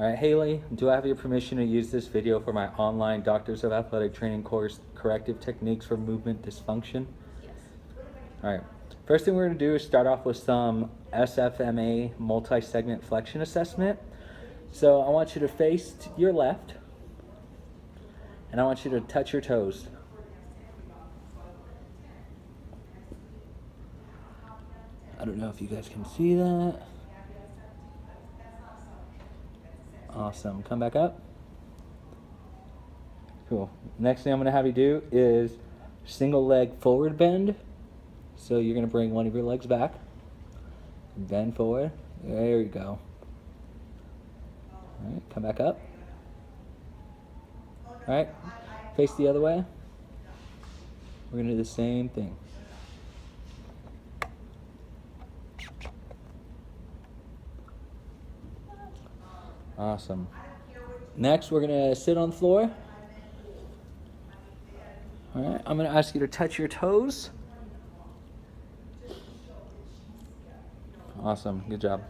All right, Haley, do I have your permission to use this video for my online Doctors of Athletic Training course, Corrective Techniques for Movement Dysfunction? Yes. All right, first thing we're gonna do is start off with some SFMA multi-segment flexion assessment. So I want you to face to your left, and I want you to touch your toes. I don't know if you guys can see that. Awesome. Come back up. Cool. Next thing I'm going to have you do is single leg forward bend. So you're going to bring one of your legs back. Bend forward. There you go. All right. Come back up. All right. Face the other way. We're going to do the same thing. Awesome. Next, we're going to sit on the floor. All right, I'm going to ask you to touch your toes. Awesome, good job.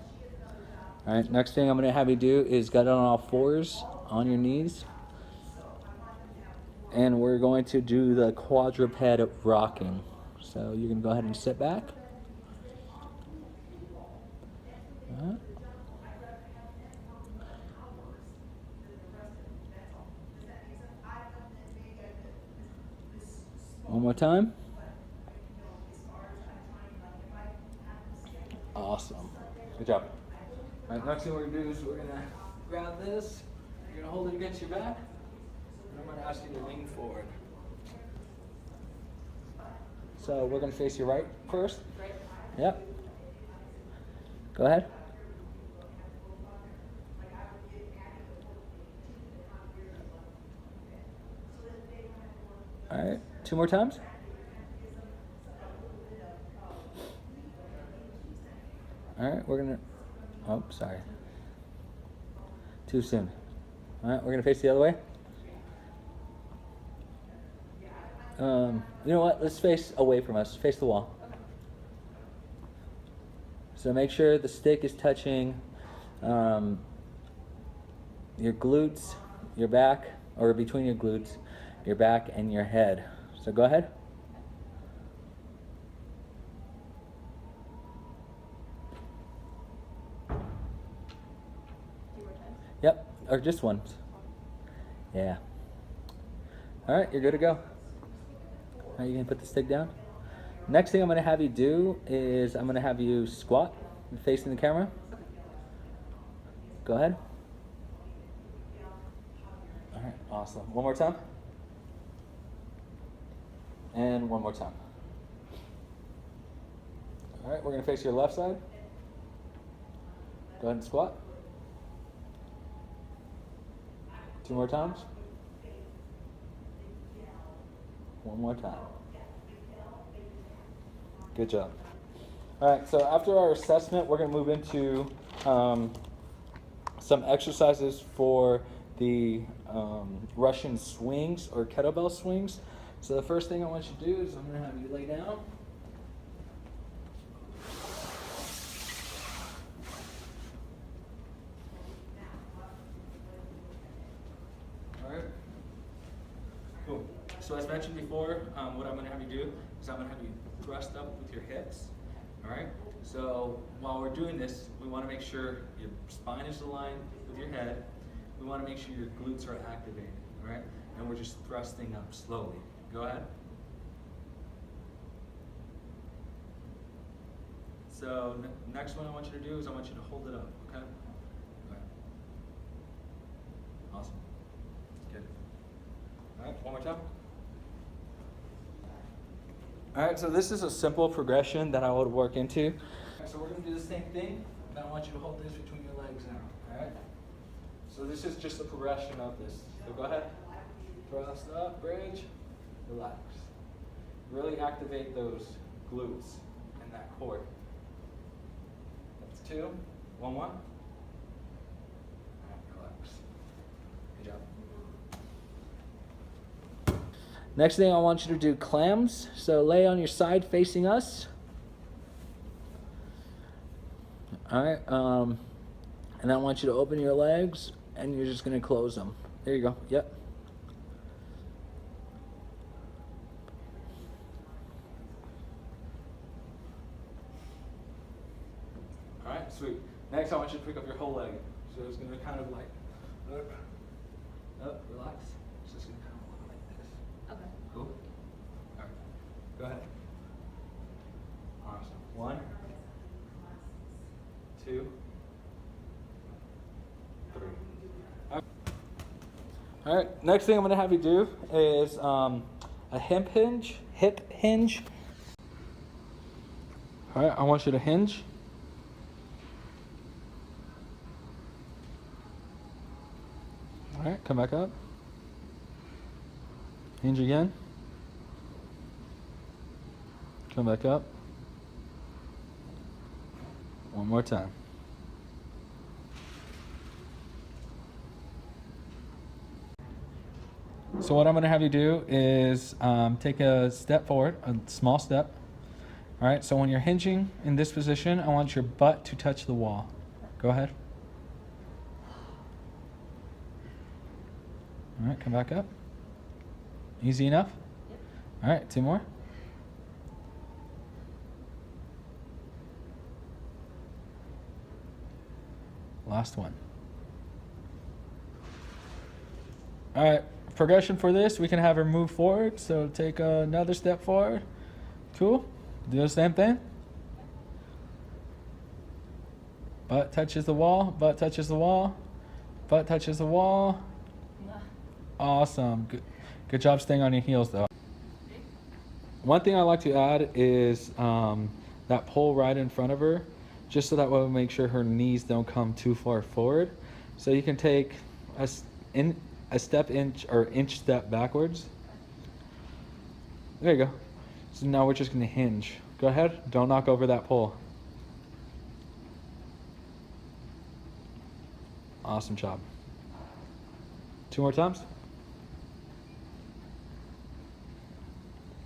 All right, next thing I'm going to have you do is get on all fours on your knees. And we're going to do the quadruped rocking. So you're going to go ahead and sit back. All right. One more time. Awesome. Good job. All right, next thing we're going to do is we're going to grab this. You're going to hold it against your back. And I'm going to ask you to lean forward. So we're going to face you right first. Right. Yep. Go ahead. All right, 2 more times. All right, we're gonna, oh, sorry. Too soon. All right, we're gonna face the other way. You know what, let's face away from us, face the wall. So make sure the stick is touching your glutes, your back, or between your glutes, your back and your head. So go ahead. Yep, or just one. Yeah. All right, you're good to go. All right, you can put the stick down. Next thing I'm going to have you do is I'm going to have you squat facing the camera. Go ahead. All right, awesome. One more time. And one more time. All right, we're going to face your left side. Go ahead and squat. 2 more times. One more time. Good job. All right, so after our assessment, we're going to move into some exercises for the Russian swings or kettlebell swings. So the first thing I want you to do is I'm going to have you lay down. All right. Cool. So as mentioned before, what I'm going to have you do is I'm going to have you thrust up with your hips. All right. So while we're doing this, we want to make sure your spine is aligned with your head. We want to make sure your glutes are activated. All right. And we're just thrusting up slowly. Go ahead. So next one I want you to do is I want you to hold it up, okay? All right. Awesome. Good. All right, one more time. All right, so this is a simple progression that I would work into. So we're going to do the same thing, and I want you to hold this between your legs now, all right? So this is just a progression of this. So go ahead. Thrust up, bridge. Relax. Really activate those glutes and that core. That's 2. One more. Relax. Good job. Next thing I want you to do clams. So lay on your side facing us. All right. And I want you to open your legs and you're just gonna close them. There you go. Yep. All right, sweet. Next, I want you to pick up your whole leg. So it's gonna kind of like up, relax. It's just gonna kind of look like this. Okay. Cool. All right. Go ahead. Awesome. 1, 2, 3. All right. Next thing I'm gonna have you do is a hip hinge. Hip hinge. All right. I want you to hinge. All right. Come back up. Hinge again. Come back up. One more time. So what I'm going to have you do is take a step forward, a small step. All right, so when you're hinging in this position, I want your butt to touch the wall. Go ahead. All right, come back up. Easy enough? Yep. All right, 2 more. Last one. All right, progression for this, we can have her move forward. So take another step forward. Cool. Do the same thing. Butt touches the wall, butt touches the wall, butt touches the wall. Awesome. Good job staying on your heels though. One thing I like to add is that pole right in front of her, just so that way we'll make sure her knees don't come too far forward. So you can take a step inch or inch step backwards. There you go. So now we're just gonna hinge. Go ahead, don't knock over that pole. Awesome job. 2 more times.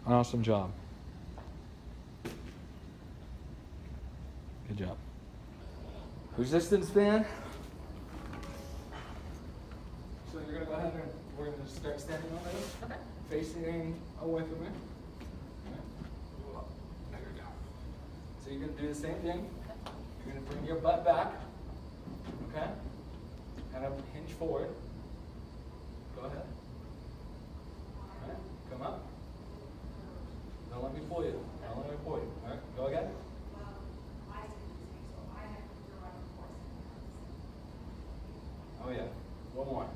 Awesome job. Good job. Resistance band. So you're gonna go ahead and we're gonna start standing on those. Okay. Facing away from me. There we go. So you're gonna do the same thing. You're gonna bring your butt back. Okay? Kind of hinge forward. Go ahead. All right, come up. Don't let me pull you. Don't let me pull you. All right, go again. Oh yeah, one more.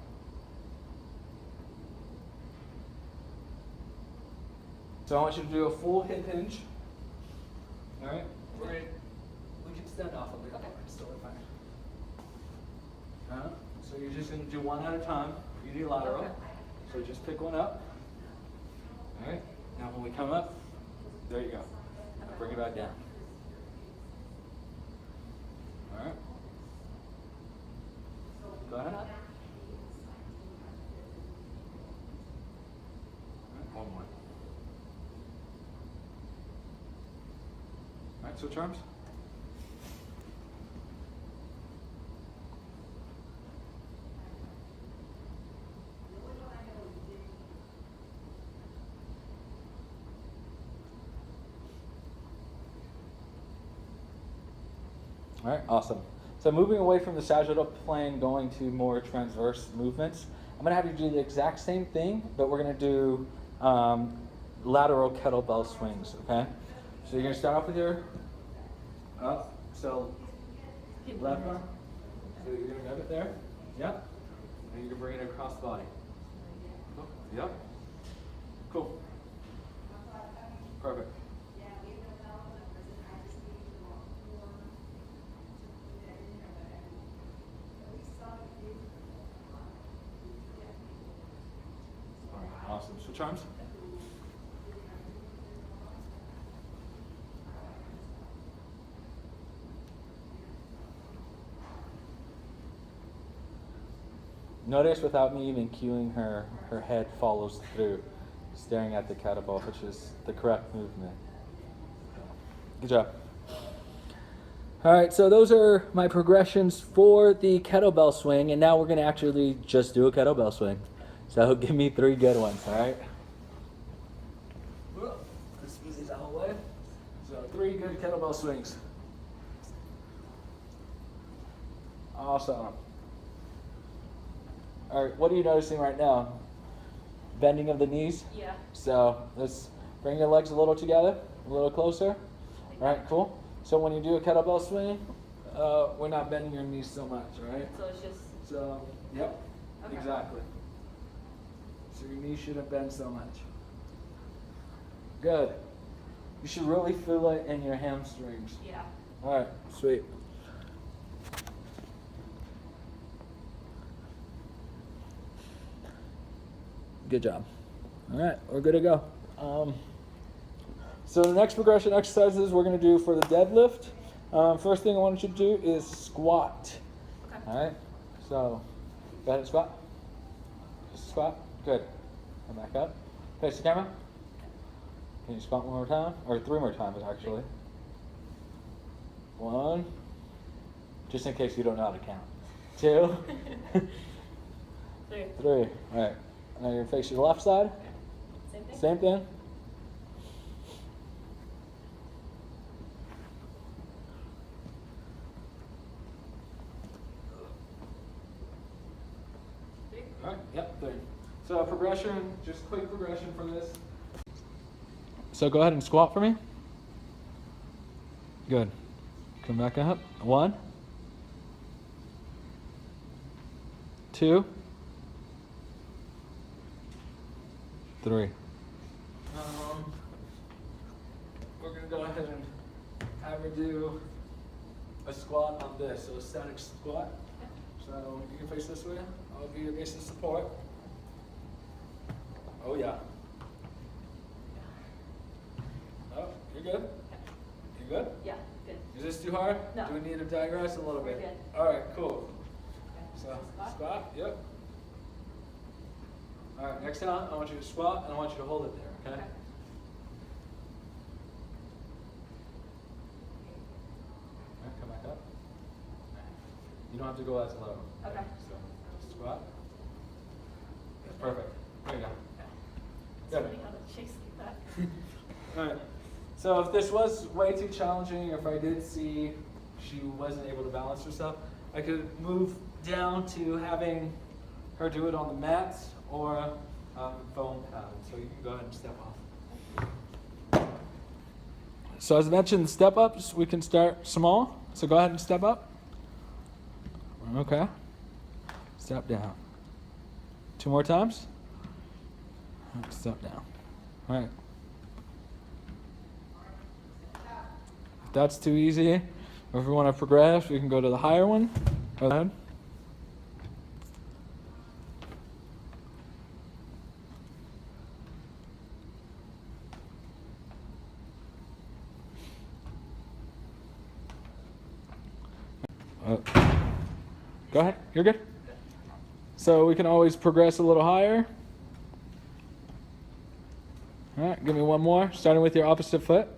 So I want you to do a full hip hinge. All right, right. We can stand off a little bit. It's totally fine. So you're just gonna do one at a time. Unilateral. Okay. So just pick one up. All right. Now when we come up, there you go. Now bring it back down. All right. Go ahead. All right, one more. All right, switch arms. All right, awesome. So moving away from the sagittal plane, going to more transverse movements, I'm gonna have you do the exact same thing, but we're gonna do lateral kettlebell swings, okay? So you're gonna start off with your up, so left arm. So you're gonna grab it there, yep. And you're gonna bring it across the body. Cool. Yep. Cool. Perfect. Awesome. Switch arms. Notice without me even cueing her, her head follows through, staring at the kettlebell, which is the correct movement. Good job. All right, so those are my progressions for the kettlebell swing, and now we're gonna actually just do a kettlebell swing. So give me 3 good ones, all right? Let's move these out of the way. So 3 good kettlebell swings. Awesome. All right, what are you noticing right now? Bending of the knees? Yeah. So let's bring your legs a little together, a little closer. All right, cool. So when you do a kettlebell swing, we're not bending your knees so much, all right? So it's just... So, yep, Okay. exactly. So your knees shouldn't bend so much. Good. You should really feel it in your hamstrings. Yeah. All right, sweet. Good job. All right, we're good to go. So the next progression exercises we're going to do for the deadlift. First thing I want you to do is squat. Okay. All right. So go ahead and squat. Just squat. Good. Come back up. Face the camera. Can you squat one more time, or 3 more times actually? 1. Just in case you don't know how to count. 2. 3. 3. All right. Now you're gonna face your left side. Same thing? Same thing. All right, yep, 3. So progression, just quick progression for this. So go ahead and squat for me. Good. Come back up. 1, 2, 3. We're gonna go ahead and have her do a squat on this, so a static squat. So you can face this way. I'll be your base of support. Oh yeah. Oh, you're good? You good? Yeah, good. Is this too hard? No. Do we need to digress a little bit? We're good. All right, cool. Okay. So Squat? squat, yep. All right, next time I want you to squat and I want you to hold it there, okay? Okay. All right, come back up. You don't have to go as low. Okay. So squat. That's perfect. There you go. It's Good. funny how that shakes like that. All right. So if this was way too challenging, or if I did see she wasn't able to balance herself, I could move down to having her do it on the mats or foam pad. So you can go ahead and step off. So as I mentioned, step ups, we can start small. So go ahead and step up. Okay. Step down. 2 more times. Step down. All right. If that's too easy, or if we want to progress, we can go to the higher one. Go ahead. Go ahead. You're good. So we can always progress a little higher. All right, give me one more, starting with your opposite foot.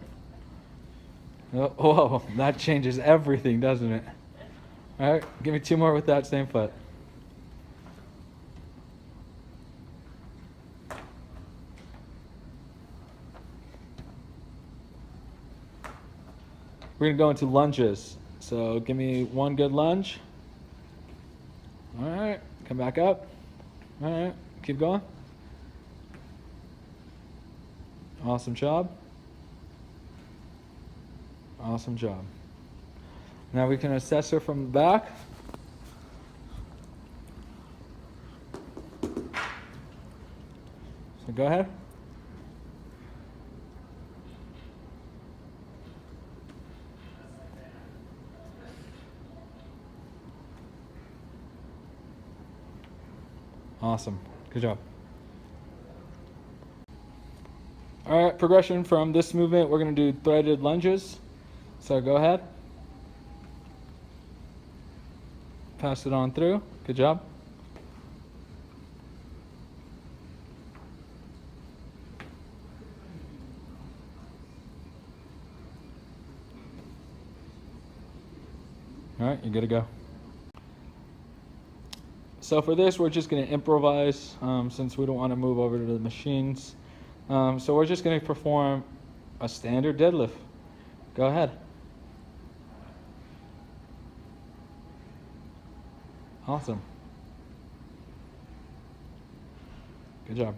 Oh, whoa, that changes everything, doesn't it? All right, give me 2 more with that same foot. We're gonna go into lunges. So give me 1 good lunge. All right, come back up. All right, keep going. Awesome job. Awesome job. Now we can assess her from the back. So go ahead. Awesome. Good job. All right, progression from this movement, we're going to do threaded lunges. So go ahead. Pass it on through. Good job. you're good to go. So for this, we're just going to improvise since we don't want to move over to the machines. So we're just going to perform a standard deadlift. Go ahead. Awesome. Good job.